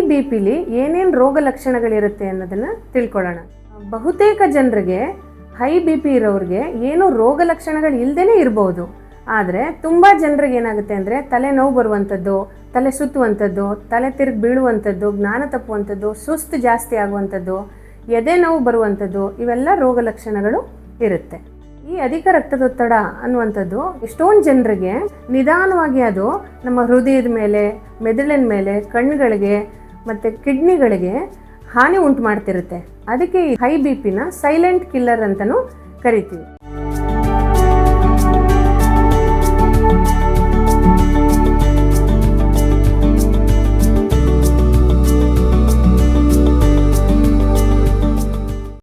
B ಪಿಲಿ ಏನೇನು ರೋಗ ಲಕ್ಷಣಗಳಿರುತ್ತೆ ಅನ್ನೋದನ್ನು ತಿಳ್ಕೊಳ್ಳೋಣ. ಬಹುತೇಕ ಜನರಿಗೆ ಹೈ ಬಿ ಪಿ ಇರೋರಿಗೆ ಏನೂ ರೋಗ ಲಕ್ಷಣಗಳು ಇಲ್ಲದೇ ಇರ್ಬೋದು. ಆದರೆ ತುಂಬ ಜನರಿಗೆ ಏನಾಗುತ್ತೆ ಅಂದರೆ ತಲೆನೋವು ಬರುವಂಥದ್ದು, ತಲೆ ಸುತ್ತುವಂಥದ್ದು, ತಲೆ ತಿರುಗಿ ಬೀಳುವಂಥದ್ದು, ಜ್ಞಾನ ತಪ್ಪುವಂಥದ್ದು, ಸುಸ್ತು ಜಾಸ್ತಿ ಆಗುವಂಥದ್ದು, ಎದೆ ನೋವು ಬರುವಂಥದ್ದು, ಇವೆಲ್ಲ ರೋಗ ಲಕ್ಷಣಗಳು ಇರುತ್ತೆ. ಈ ಅಧಿಕ ರಕ್ತದೊತ್ತಡ ಅನ್ನುವಂಥದ್ದು ಎಷ್ಟೊಂದು ಜನರಿಗೆ ನಿಧಾನವಾಗಿ ಅದು ನಮ್ಮ ಹೃದಯದ ಮೇಲೆ, ಮೆದುಳಿನ ಮೇಲೆ, ಕಣ್ಣುಗಳಿಗೆ ಮತ್ತು ಕಿಡ್ನಿಗಳಿಗೆ ಹಾನಿ ಉಂಟು ಮಾಡ್ತಿರುತ್ತೆ. ಅದಕ್ಕೆ ಈ ಹೈ ಬಿ ಪಿನ ಸೈಲೆಂಟ್ ಕಿಲ್ಲರ್ ಅಂತಲೂ ಕರಿತೀವಿ.